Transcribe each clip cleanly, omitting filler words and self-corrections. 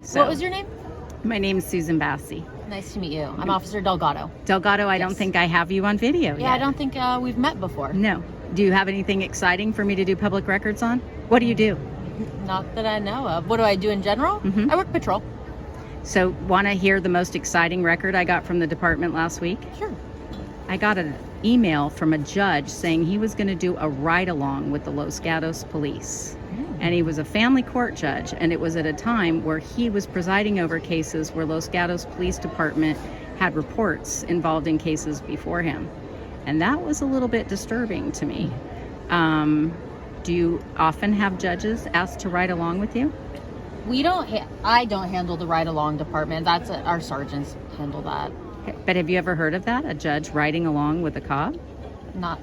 What was your name? My name is Susan Bassi. Nice to meet you. I'm Officer Delgado. Delgado, I don't think I have you on video yet. Yeah, I don't think we've met before. No. Do you have anything exciting for me to do public records on? What do you do? Not that I know of. What do I do in general? I work patrol. So, want to hear the most exciting record I got from the department last week? Sure. I got an email from a judge saying he was going to do a ride-along with the Los Gatos Police. And he was a family court judge, and it was at a time where he was presiding over cases where Los Gatos Police Department had reports involved in cases before him. And that was a little bit disturbing to me. Do you often have judges asked to ride along with you? I don't handle the ride-along department. That's our sergeants handle that. But have you ever heard of that? A judge riding along with a cop? Not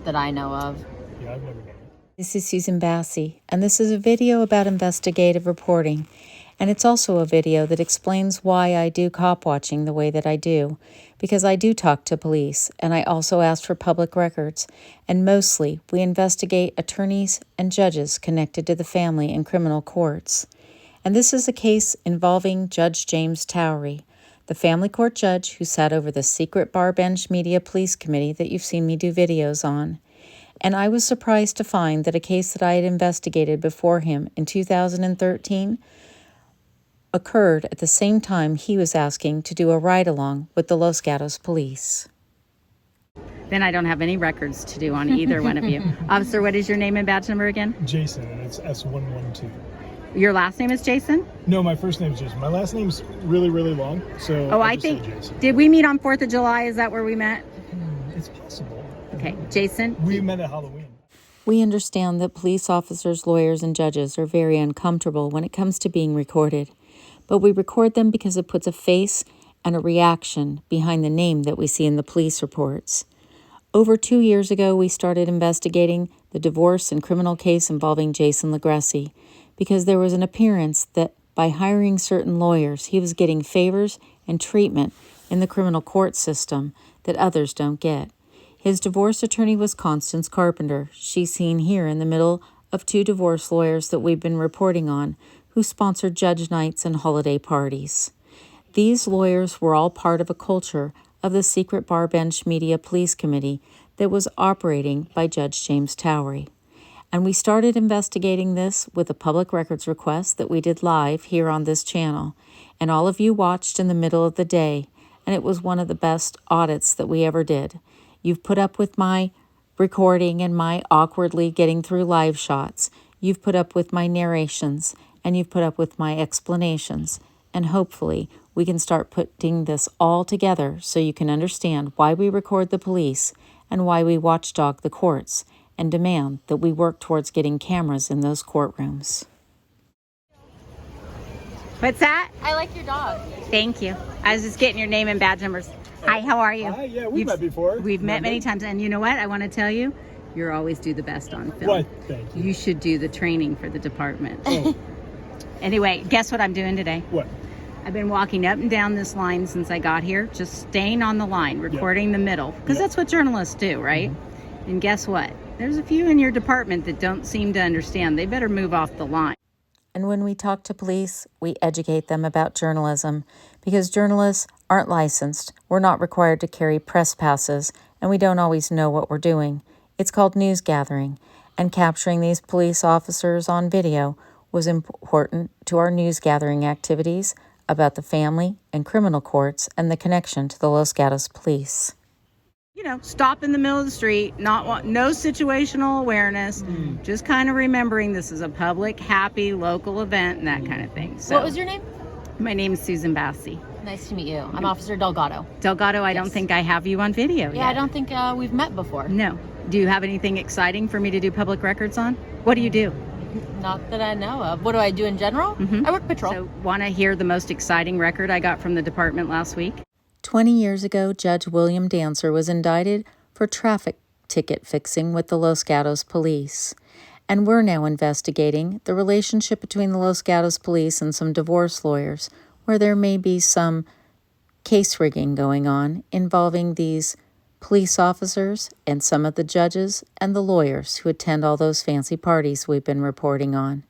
that I know of. Yeah, I've never done it. This is Susan Bassi, and this is a video about investigative reporting. And it's also a video that explains why I do cop watching the way that I do, because I do talk to police, and I also ask for public records, and mostly we investigate attorneys and judges connected to the family in criminal courts. And this is a case involving Judge James Towery, the family court judge who sat over the secret bar bench media police committee that you've seen me do videos on. And I was surprised to find that a case that I had investigated before him in 2013 occurred at the same time he was asking to do a ride-along with the Los Gatos Police. Then I don't have any records to do on either one of you. Officer, what is your name and badge number again? Jason, and it's S112. Your last name is Jason? No, my first name's Jason. My last name's really, really long, so Oh, I'll I just say think, Jason. did we meet on 4th of July? Is that where we met? It's possible. Okay, Jason? We met at Halloween. We understand that police officers, lawyers, and judges are very uncomfortable when it comes to being recorded, but we record them because it puts a face and a reaction behind the name that we see in the police reports. Over 2 years ago, we started investigating the divorce and criminal case involving Jason Legresi because there was an appearance that by hiring certain lawyers, he was getting favors and treatment in the criminal court system that others don't get. His divorce attorney was Constance Carpenter. She's seen here in the middle of 2 divorce lawyers that we've been reporting on who sponsored judge nights and holiday parties. These lawyers were all part of a culture of the secret bar bench media police committee that was operating by Judge James Towery. And we started investigating this with a public records request that we did live here on this channel. And all of you watched in the middle of the day, and it was one of the best audits that we ever did. You've put up with my recording and my awkwardly getting through live shots. You've put up with my narrations, and you've put up with my explanations. And hopefully we can start putting this all together so you can understand why we record the police and why we watchdog the courts and demand that we work towards getting cameras in those courtrooms. What's that? I like your dog. Thank you. I was just getting your name and badge numbers. Hi, how are you? Hi, yeah, we've met before. We've met many times, and you know what? I want to tell you, you always do the best on film. What? Thank you. You should do the training for the department. Oh, Anyway, guess what I'm doing today? what? I've been walking up and down this line since I got here, just staying on the line, recording the middle, because that's what journalists do, right? And guess what? There's a few in your department that don't seem to understand. They better move off the line. And when we talk to police, we educate them about journalism because journalists aren't licensed. We're not required to carry press passes, and we don't always know what we're doing. It's called news gathering, and capturing these police officers on video was important to our news gathering activities about the family and criminal courts and the connection to the Los Gatos Police. You know, stop in the middle of the street, no situational awareness, just kind of remembering this is a public, happy, local event and that kind of thing. So, What was your name? My name is Susan Bassi. Nice to meet you. I'm Officer Delgado. Delgado, I don't think I have you on video yet. Yeah, I don't think we've met before. No. Do you have anything exciting for me to do public records on? What do you do? Not that I know of. What do I do in general? I work patrol. So, want to hear the most exciting record I got from the department last week? 20 years ago, Judge William Dancer was indicted for traffic ticket fixing with the Los Gatos Police. And we're now investigating the relationship between the Los Gatos Police and some divorce lawyers, where there may be some case rigging going on involving these police officers and some of the judges and the lawyers who attend all those fancy parties we've been reporting on.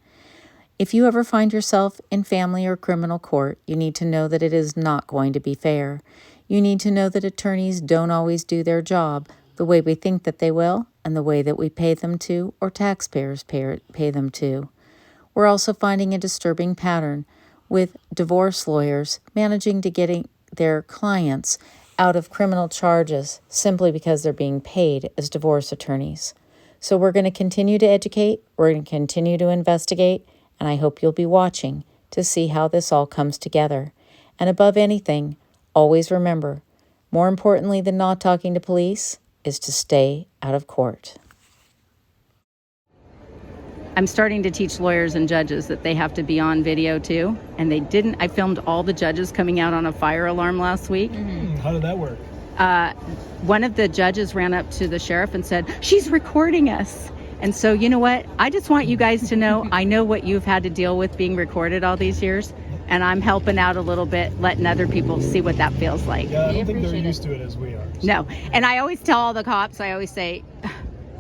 If you ever find yourself in family or criminal court, you need to know that it is not going to be fair. You need to know that attorneys don't always do their job the way we think that they will and the way that we pay them to or taxpayers pay them to. We're also finding a disturbing pattern with divorce lawyers managing to getting their clients out of criminal charges simply because they're being paid as divorce attorneys. So we're going to continue to educate, we're going to continue to investigate, and I hope you'll be watching to see how this all comes together. And above anything, always remember, more importantly than not talking to police is to stay out of court. I'm starting to teach lawyers and judges that they have to be on video too, and they didn't. I filmed all the judges coming out on a fire alarm last week. How did that work? One of the judges ran up to the sheriff and said, "She's recording us." And so, you know what? I just want you guys to know, I know what you've had to deal with being recorded all these years, and I'm helping out a little bit, letting other people see what that feels like. Yeah, I don't think they're used to it as we are. So. No. And I always tell all the cops, I always say,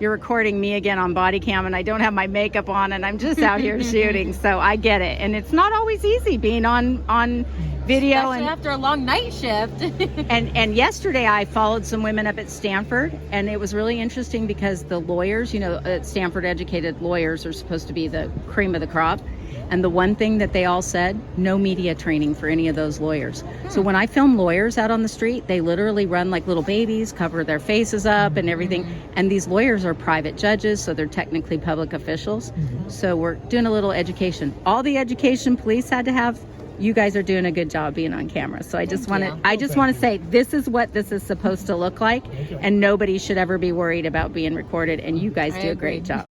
you're recording me again on body cam and I don't have my makeup on and I'm just out here shooting. So I get it. And it's not always easy being on video. Especially and after a long night shift. and yesterday I followed some women up at Stanford, and it was really interesting because the lawyers, you know, at Stanford educated lawyers are supposed to be the cream of the crop. And the one thing that they all said, no media training for any of those lawyers. So when I film lawyers out on the street, they literally run like little babies, cover their faces up and everything. And these lawyers are private judges, so they're technically public officials. So we're doing a little education. All the education police had to have, you guys are doing a good job being on camera. So I just want to say, this is what this is supposed to look like. And nobody should ever be worried about being recorded. And you guys do a great job.